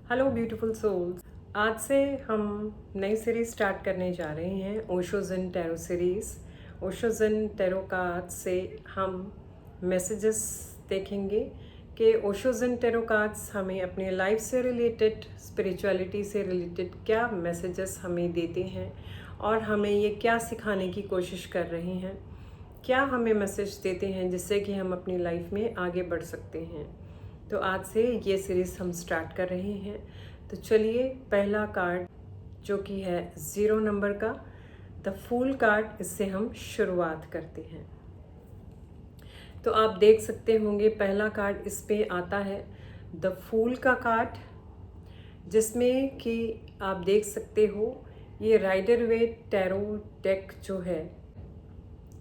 Hello beautiful souls. आज से हम नई सीरीज स्टार्ट करने जा रहे हैं, Osho zen tarot series. Osho zen tarot cards से हम मैसेजेस देखेंगे कि ओशो ज़ेन टैरो कार्ड्स हमें अपने लाइफ से रिलेटेड, स्पिरिचुअलिटी से रिलेटेड क्या मैसेजेस हमें देते हैं और हमें ये क्या सिखाने की कोशिश कर रहे हैं, क्या हमें मैसेज देते हैं जिससे कि हम अपनी लाइफ में आगे बढ़ सकते हैं। तो आज से ये सीरीज़ हम स्टार्ट कर रहे हैं। तो चलिए, पहला कार्ड जो कि है 0 नंबर का, द फूल कार्ड, इससे हम शुरुआत करते हैं। तो आप देख सकते होंगे पहला कार्ड इस पे आता है द फूल का कार्ड, जिसमें कि आप देख सकते हो ये राइडर वेट टैरो डेक जो है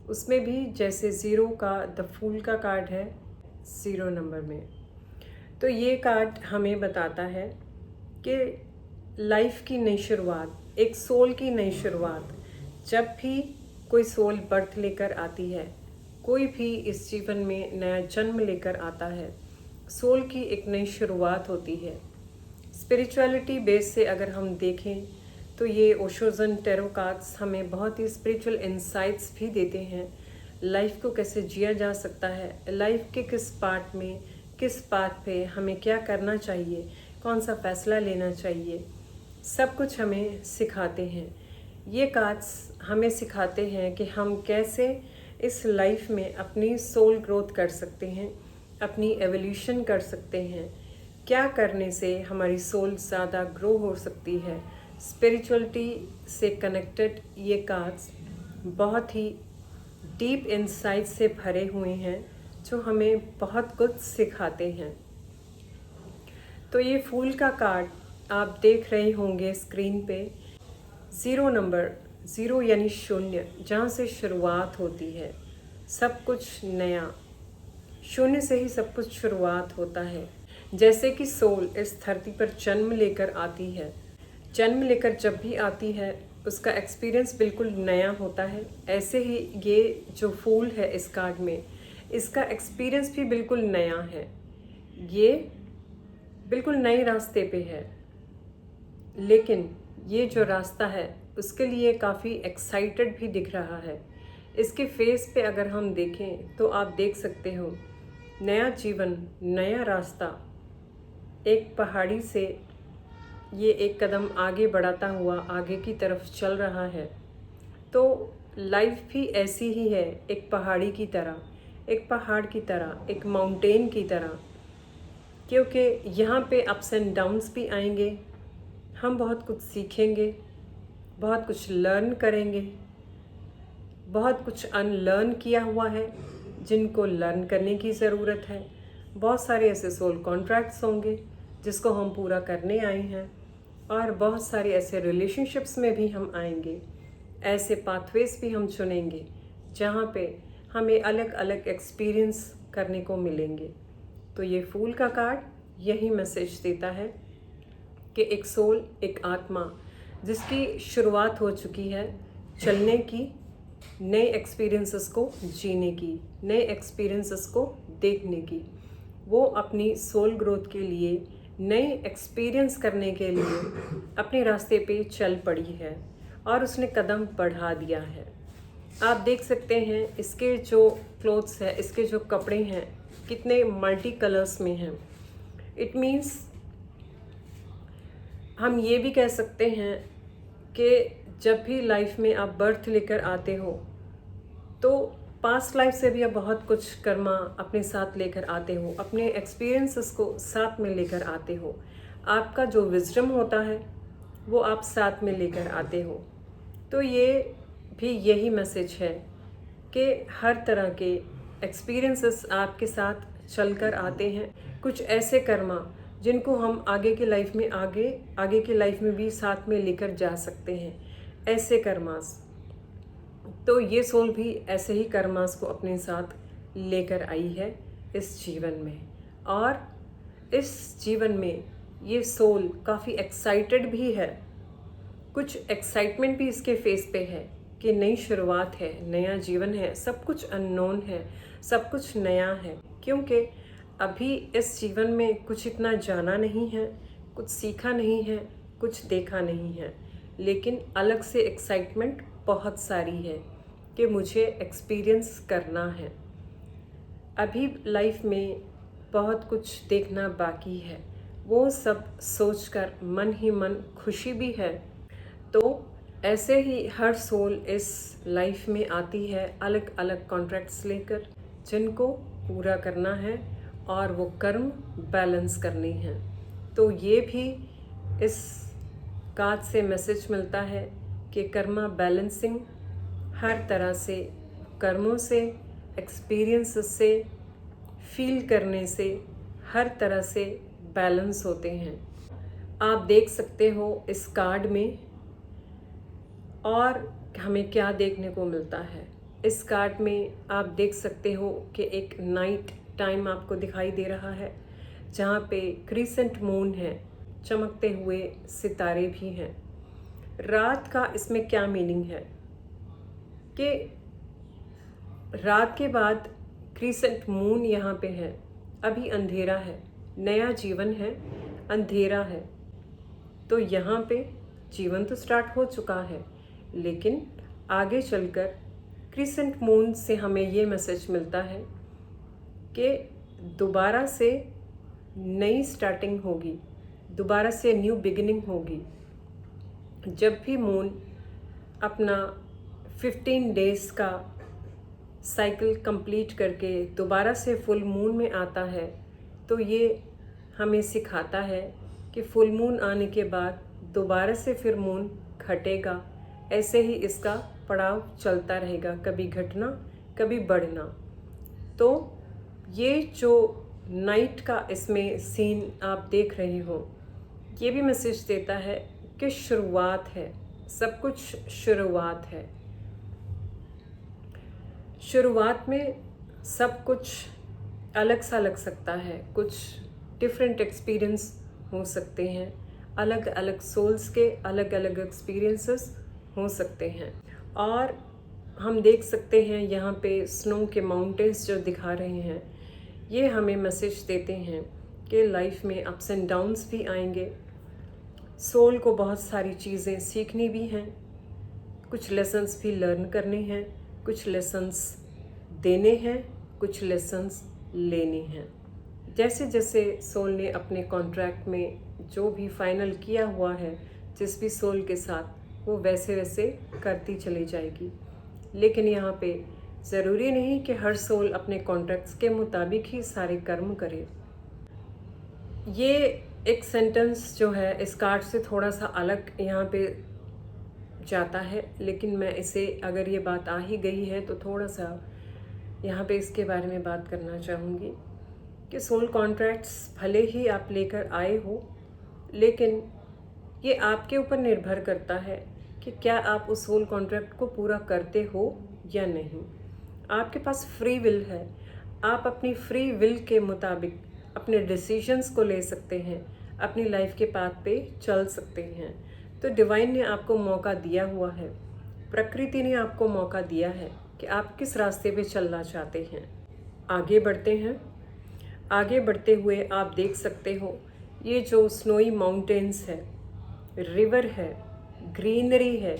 उसमें भी जैसे 0 का द फूल का कार्ड है 0 नंबर में। तो ये कार्ड हमें बताता है कि लाइफ की नई शुरुआत, एक सोल की नई शुरुआत, जब भी कोई सोल बर्थ लेकर आती है, कोई भी इस जीवन में नया जन्म लेकर आता है, सोल की एक नई शुरुआत होती है। स्पिरिचुअलिटी बेस से अगर हम देखें तो ये ओशो ज़ेन टैरो कार्ड्स हमें बहुत ही स्पिरिचुअल इंसाइट्स भी देते हैं। लाइफ को कैसे जिया जा सकता है, लाइफ के किस पार्ट में, किस पाथ पे हमें क्या करना चाहिए, कौन सा फैसला लेना चाहिए, सब कुछ हमें सिखाते हैं। ये कार्ड्स हमें सिखाते हैं कि हम कैसे इस लाइफ में अपनी सोल ग्रोथ कर सकते हैं, अपनी एवोल्यूशन कर सकते हैं, क्या करने से हमारी सोल ज़्यादा ग्रो हो सकती है। स्पिरिचुअलिटी से कनेक्टेड ये कार्ड्स बहुत ही डीप इंसाइट से भरे हुए हैं जो हमें बहुत कुछ सिखाते हैं। तो ये फूल का कार्ड आप देख रहे होंगे स्क्रीन पे, 0 नंबर, 0 यानी शून्य, जहाँ से शुरुआत होती है, सब कुछ नया, शून्य से ही सब कुछ शुरुआत होता है। जैसे कि सोल इस धरती पर जन्म लेकर आती है, जन्म लेकर जब भी आती है उसका एक्सपीरियंस बिल्कुल नया होता है, ऐसे ही ये जो फूल है इस कार्ड में, इसका एक्सपीरियंस भी बिल्कुल नया है। ये बिल्कुल नए रास्ते पे है, लेकिन ये जो रास्ता है उसके लिए काफ़ी एक्साइटेड भी दिख रहा है। इसके फेस पे अगर हम देखें तो आप देख सकते हो नया जीवन, नया रास्ता, एक पहाड़ी से ये एक कदम आगे बढ़ाता हुआ आगे की तरफ चल रहा है। तो लाइफ भी ऐसी ही है, एक पहाड़ी की तरह, एक पहाड़ की तरह, एक माउंटेन की तरह, क्योंकि यहाँ पे अप्स एंड डाउन्स भी आएंगे। हम बहुत कुछ सीखेंगे, बहुत कुछ लर्न करेंगे, बहुत कुछ अनलर्न किया हुआ है जिनको लर्न करने की ज़रूरत है। बहुत सारे ऐसे सोल कॉन्ट्रैक्ट्स होंगे जिसको हम पूरा करने आए हैं, और बहुत सारे ऐसे रिलेशनशिप्स में भी हम आएंगे, ऐसे पाथवेज भी हम चुनेंगे जहाँ पे हमें अलग अलग एक्सपीरियंस करने को मिलेंगे। तो ये फूल का कार्ड यही मैसेज देता है कि एक सोल, एक आत्मा जिसकी शुरुआत हो चुकी है चलने की, नए एक्सपीरियंसेस को जीने की, नए एक्सपीरियंसेस को देखने की, वो अपनी सोल ग्रोथ के लिए, नए एक्सपीरियंस करने के लिए अपने रास्ते पे चल पड़ी है और उसने कदम बढ़ा दिया है। आप देख सकते हैं इसके जो क्लोथ्स है, इसके जो कपड़े हैं, कितने मल्टी कलर्स में हैं। इट मीन्स हम ये भी कह सकते हैं कि जब भी लाइफ में आप बर्थ लेकर आते हो तो पास्ट लाइफ से भी आप बहुत कुछ कर्मा अपने साथ लेकर आते हो, अपने एक्सपीरियंसेस को साथ में लेकर आते हो। आपका जो विजडम होता है वो आप साथ में लेकर आते हो। तो ये भी यही मैसेज है कि हर तरह के एक्सपीरियंसेस आपके साथ चलकर आते हैं, कुछ ऐसे कर्मा जिनको हम आगे की लाइफ में, आगे की लाइफ में भी साथ में लेकर जा सकते हैं, ऐसे कर्मास। तो ये सोल भी ऐसे ही कर्मास को अपने साथ लेकर आई है इस जीवन में, और इस जीवन में ये सोल काफ़ी एक्साइटेड भी है। कुछ एक्साइटमेंट भी इसके फेस पे है कि नई शुरुआत है, नया जीवन है, सब कुछ अननोन है, सब कुछ नया है, क्योंकि अभी इस जीवन में कुछ इतना जाना नहीं है, कुछ सीखा नहीं है, कुछ देखा नहीं है, लेकिन अलग से एक्साइटमेंट बहुत सारी है कि मुझे एक्सपीरियंस करना है। अभी लाइफ में बहुत कुछ देखना बाकी है, वो सब सोचकर मन ही मन खुशी भी है। तो ऐसे ही हर सोल इस लाइफ में आती है अलग अलग कॉन्ट्रैक्ट्स लेकर, जिनको पूरा करना है और वो कर्म बैलेंस करनी है। तो ये भी इस कार्ड से मैसेज मिलता है कि कर्मा बैलेंसिंग हर तरह से, कर्मों से, एक्सपीरियंस से, फील करने से, हर तरह से बैलेंस होते हैं। आप देख सकते हो इस कार्ड में और हमें क्या देखने को मिलता है। इस कार्ड में आप देख सकते हो कि एक नाइट टाइम आपको दिखाई दे रहा है, जहाँ पे क्रीसेंट मून है, चमकते हुए सितारे भी हैं। रात का इसमें क्या मीनिंग है कि रात के बाद क्रीसेंट मून यहाँ पे है, अभी अंधेरा है, नया जीवन है, अंधेरा है। तो यहाँ पे जीवन तो स्टार्ट हो चुका है, लेकिन आगे चलकर क्रीसेंट मून से हमें ये मैसेज मिलता है कि दोबारा से नई स्टार्टिंग होगी, दोबारा से न्यू बिगिनिंग होगी। जब भी मून अपना 15 डेज़ का साइकिल कंप्लीट करके दोबारा से फुल मून में आता है, तो ये हमें सिखाता है कि फुल मून आने के बाद दोबारा से फिर मून घटेगा। ऐसे ही इसका पड़ाव चलता रहेगा, कभी घटना कभी बढ़ना। तो ये जो नाइट का इसमें सीन आप देख रहे हो, ये भी मैसेज देता है कि शुरुआत है, सब कुछ शुरुआत है। शुरुआत में सब कुछ अलग सा लग सकता है, कुछ डिफरेंट एक्सपीरियंस हो सकते हैं, अलग अलग सोल्स के अलग अलग एक्सपीरियंसेस हो सकते हैं। और हम देख सकते हैं यहाँ पे स्नो के माउंटेन्स जो दिखा रहे हैं, ये हमें मैसेज देते हैं कि लाइफ में अप्स एंड डाउन्स भी आएंगे। सोल को बहुत सारी चीज़ें सीखनी भी हैं, कुछ लेसन्स भी लर्न करने हैं, कुछ लेसन्स देने हैं, कुछ लेसन्स लेने हैं। जैसे जैसे सोल ने अपने कॉन्ट्रैक्ट में जो भी फाइनल किया हुआ है जिस भी सोल के साथ, वो वैसे वैसे करती चली जाएगी। लेकिन यहाँ पे ज़रूरी नहीं कि हर सोल अपने कॉन्ट्रैक्ट्स के मुताबिक ही सारे कर्म करे। ये एक सेंटेंस जो है इस कार्ड से थोड़ा सा अलग यहाँ पे जाता है, लेकिन मैं इसे, अगर ये बात आ ही गई है तो थोड़ा सा यहाँ पे इसके बारे में बात करना चाहूँगी कि सोल कॉन्ट्रैक्ट्स भले ही आप लेकर आए हो, लेकिन ये आपके ऊपर निर्भर करता है कि क्या आप उस सोल कॉन्ट्रैक्ट को पूरा करते हो या नहीं। आपके पास फ्री विल है, आप अपनी फ्री विल के मुताबिक अपने डिसीजंस को ले सकते हैं, अपनी लाइफ के पाथ पे चल सकते हैं। तो डिवाइन ने आपको मौका दिया हुआ है, प्रकृति ने आपको मौका दिया है कि आप किस रास्ते पे चलना चाहते हैं। आगे बढ़ते हैं। आगे बढ़ते हुए आप देख सकते हो ये जो स्नोई माउंटेन्स है, रिवर है, ग्रीनरी है,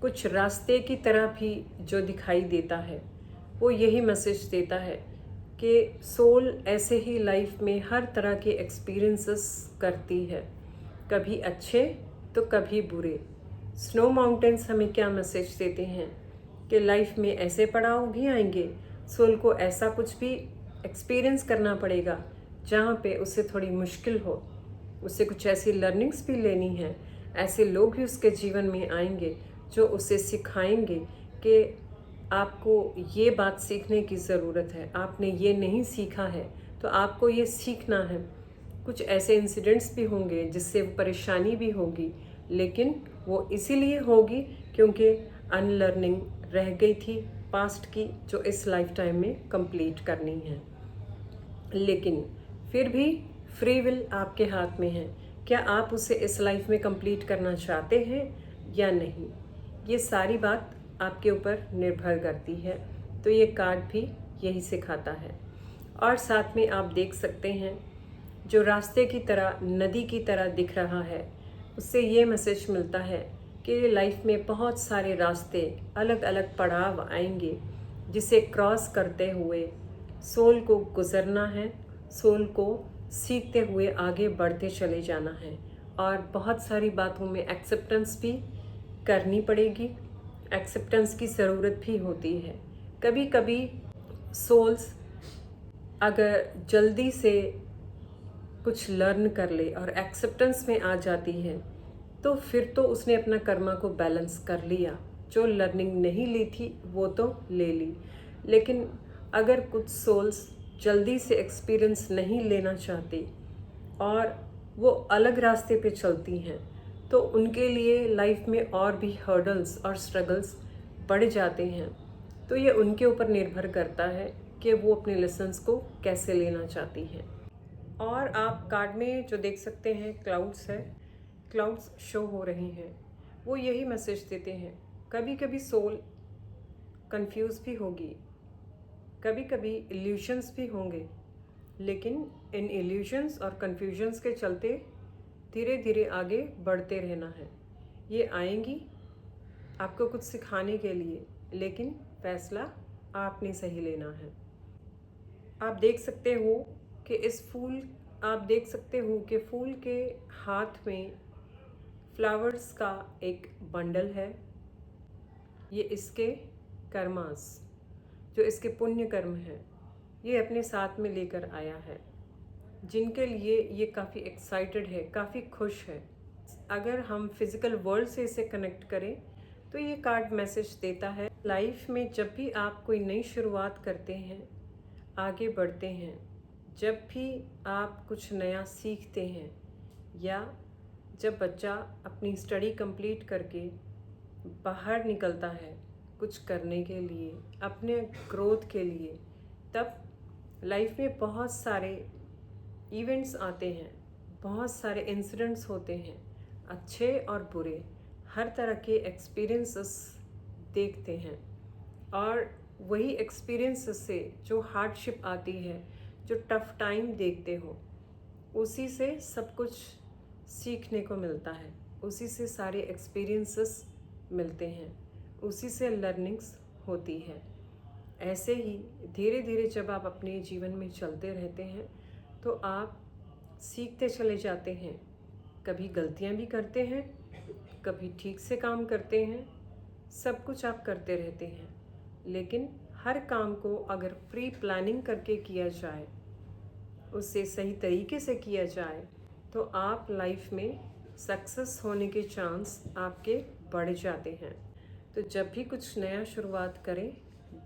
कुछ रास्ते की तरह भी जो दिखाई देता है, वो यही मैसेज देता है कि सोल ऐसे ही लाइफ में हर तरह के एक्सपीरियंसेस करती है, कभी अच्छे तो कभी बुरे। स्नो माउंटेन्स हमें क्या मैसेज देते हैं कि लाइफ में ऐसे पड़ाव भी आएंगे, सोल को ऐसा कुछ भी एक्सपीरियंस करना पड़ेगा जहाँ पे उसे थोड़ी मुश्किल हो, उसे कुछ ऐसी लर्निंग्स भी लेनी है, ऐसे लोग भी उसके जीवन में आएंगे जो उसे सिखाएंगे कि आपको ये बात सीखने की ज़रूरत है, आपने ये नहीं सीखा है तो आपको ये सीखना है। कुछ ऐसे इंसिडेंट्स भी होंगे जिससे परेशानी भी होगी, लेकिन वो इसीलिए होगी क्योंकि अनलर्निंग रह गई थी पास्ट की, जो इस लाइफ टाइम में कंप्लीट करनी है। लेकिन फिर भी फ्री विल आपके हाथ में है, क्या आप उसे इस लाइफ में कंप्लीट करना चाहते हैं या नहीं। ये सारी बात आपके ऊपर निर्भर करती है। तो ये कार्ड भी यही सिखाता है। और साथ में आप देख सकते हैं जो रास्ते की तरह, नदी की तरह दिख रहा है, उससे ये मैसेज मिलता है कि लाइफ में बहुत सारे रास्ते, अलग अलग पड़ाव आएंगे जिसे क्रॉस करते हुए सोल को गुजरना है, सोल को सीखते हुए आगे बढ़ते चले जाना है। और बहुत सारी बातों में एक्सेप्टेंस भी करनी पड़ेगी, एक्सेप्टेंस की ज़रूरत भी होती है। कभी कभी सोल्स अगर जल्दी से कुछ लर्न कर ले और एक्सेप्टेंस में आ जाती है तो फिर तो उसने अपना कर्मा को बैलेंस कर लिया। जो लर्निंग नहीं ली थी वो तो ले ली। लेकिन अगर कुछ सोल्स जल्दी से एक्सपीरियंस नहीं लेना चाहती और वो अलग रास्ते पे चलती हैं तो उनके लिए लाइफ में और भी हर्डल्स और स्ट्रगल्स बढ़ जाते हैं। तो ये उनके ऊपर निर्भर करता है कि वो अपने लेसन्स को कैसे लेना चाहती हैं। और आप कार्ड में जो देख सकते हैं क्लाउड्स है, क्लाउड्स शो हो रही हैं, वो यही मैसेज देते हैं। कभी कभी सोल कंफ्यूज भी होगी, कभी कभी इल्यूशंस भी होंगे, लेकिन इन इल्यूशंस और कन्फ्यूजन्स के चलते धीरे धीरे आगे बढ़ते रहना है। ये आएंगी आपको कुछ सिखाने के लिए, लेकिन फैसला आपने सही लेना है। आप देख सकते हो कि आप देख सकते हो कि फूल के हाथ में फ्लावर्स का एक बंडल है। ये इसके कर्मास, जो इसके पुण्य कर्म हैं, ये अपने साथ में लेकर आया है, जिनके लिए ये काफ़ी एक्साइटेड है, काफ़ी खुश है। अगर हम फिज़िकल वर्ल्ड से इसे कनेक्ट करें तो ये कार्ड मैसेज देता है लाइफ में जब भी आप कोई नई शुरुआत करते हैं, आगे बढ़ते हैं, जब भी आप कुछ नया सीखते हैं, या जब बच्चा अपनी स्टडी कंप्लीट करके बाहर निकलता है कुछ करने के लिए, अपने ग्रोथ के लिए, तब लाइफ में बहुत सारे इवेंट्स आते हैं, बहुत सारे इंसिडेंट्स होते हैं, अच्छे और बुरे, हर तरह के एक्सपीरियंसेस देखते हैं। और वही एक्सपीरियंसेस से जो हार्डशिप आती है, जो टफ टाइम देखते हो, उसी से सब कुछ सीखने को मिलता है, उसी से सारे एक्सपीरियंसेस मिलते हैं, उसी से लर्निंग्स होती है। ऐसे ही धीरे धीरे जब आप अपने जीवन में चलते रहते हैं तो आप सीखते चले जाते हैं। कभी गलतियां भी करते हैं, कभी ठीक से काम करते हैं, सब कुछ आप करते रहते हैं। लेकिन हर काम को अगर प्री प्लानिंग करके किया जाए, उससे सही तरीके से किया जाए, तो आप लाइफ में सक्सेस होने के चांस आपके बढ़ जाते हैं। तो जब भी कुछ नया शुरुआत करें,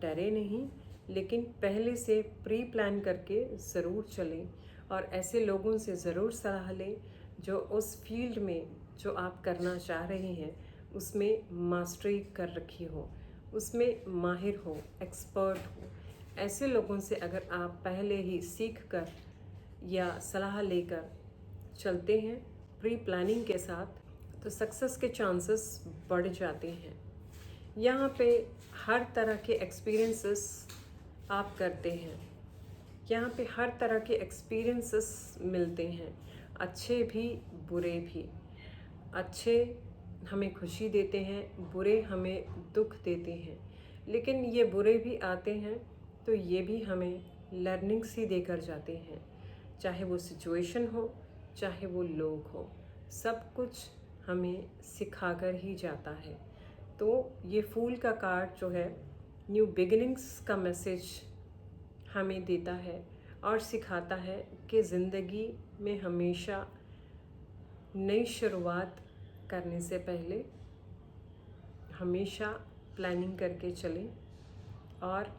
डरे नहीं, लेकिन पहले से प्री प्लान करके ज़रूर चलें और ऐसे लोगों से ज़रूर सलाह लें जो उस फील्ड में जो आप करना चाह रहे हैं उसमें मास्टरी कर रखी हो, उसमें माहिर हो, एक्सपर्ट हो। ऐसे लोगों से अगर आप पहले ही सीख कर या सलाह लेकर चलते हैं प्री प्लानिंग के साथ, तो सक्सेस के चांसेस बढ़ जाते हैं। यहाँ पे हर तरह के एक्सपीरियंसेस आप करते हैं, यहाँ पे हर तरह के एक्सपीरियंसेस मिलते हैं, अच्छे भी बुरे भी। अच्छे हमें खुशी देते हैं, बुरे हमें दुख देते हैं, लेकिन ये बुरे भी आते हैं तो ये भी हमें लर्निंग्स ही देकर जाते हैं। चाहे वो सिचुएशन हो, चाहे वो लोग हो, सब कुछ हमें सिखाकर ही जाता है। तो ये फूल का कार्ड जो है न्यू बिगिनिंग्स का मैसेज हमें देता है और सिखाता है कि ज़िंदगी में हमेशा नई शुरुआत करने से पहले हमेशा प्लानिंग करके चलें। और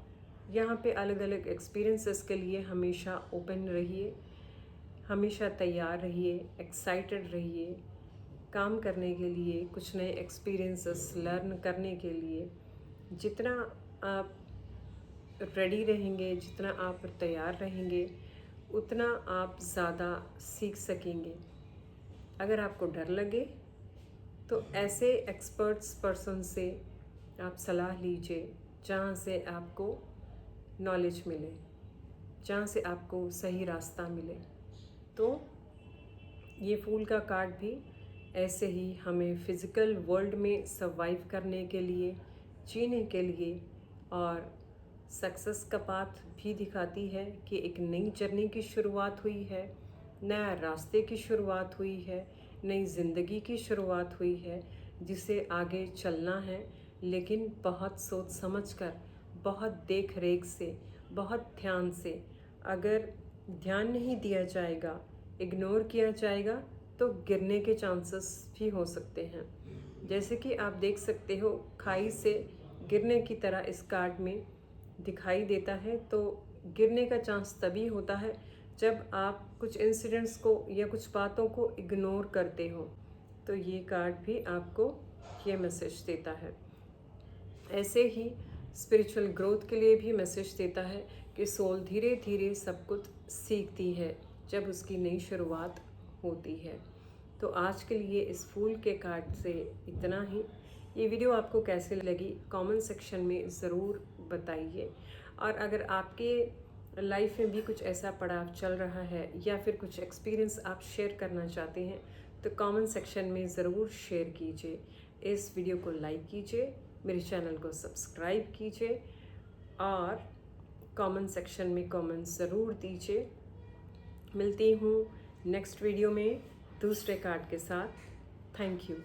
यहाँ पे अलग अलग एक्सपीरियंसेस के लिए हमेशा ओपन रहिए, हमेशा तैयार रहिए, एक्साइटेड रहिए काम करने के लिए, कुछ नए एक्सपीरियंसेस लर्न करने के लिए। जितना आप रेडी रहेंगे, जितना आप तैयार रहेंगे, उतना आप ज़्यादा सीख सकेंगे। अगर आपको डर लगे तो ऐसे एक्सपर्ट्स पर्सन से आप सलाह लीजिए जहाँ से आपको नॉलेज मिले, जहाँ से आपको सही रास्ता मिले। तो ये फूल का कार्ड भी ऐसे ही हमें फिज़िकल वर्ल्ड में सर्वाइव करने के लिए, जीने के लिए और सक्सेस का पाथ भी दिखाती है कि एक नई जर्नी की शुरुआत हुई है, नया रास्ते की शुरुआत हुई है, नई ज़िंदगी की शुरुआत हुई है जिसे आगे चलना है, लेकिन बहुत सोच समझ कर, बहुत देख रेख से, बहुत ध्यान से। अगर ध्यान नहीं दिया जाएगा, इग्नोर किया जाएगा तो गिरने के चांसेस भी हो सकते हैं। जैसे कि आप देख सकते हो खाई से गिरने की तरह इस कार्ड में दिखाई देता है। तो गिरने का चांस तभी होता है जब आप कुछ इंसिडेंट्स को या कुछ बातों को इग्नोर करते हो। तो ये कार्ड भी आपको ये मैसेज देता है। ऐसे ही स्पिरिचुअल ग्रोथ के लिए भी मैसेज देता है कि सोल धीरे धीरे सब कुछ सीखती है जब उसकी नई शुरुआत होती है। तो आज के लिए इस फूल के कार्ड से इतना ही। ये वीडियो आपको कैसे लगी कमेंट सेक्शन में ज़रूर बताइए। और अगर आपके लाइफ में भी कुछ ऐसा पड़ाव चल रहा है या फिर कुछ एक्सपीरियंस आप शेयर करना चाहते हैं तो कमेंट सेक्शन में ज़रूर शेयर कीजिए। इस वीडियो को लाइक कीजिए, मेरे चैनल को सब्सक्राइब कीजिए और कमेंट सेक्शन में कमेंट ज़रूर दीजिए। मिलती हूँ नेक्स्ट वीडियो में दूसरे कार्ड के साथ। Thank you.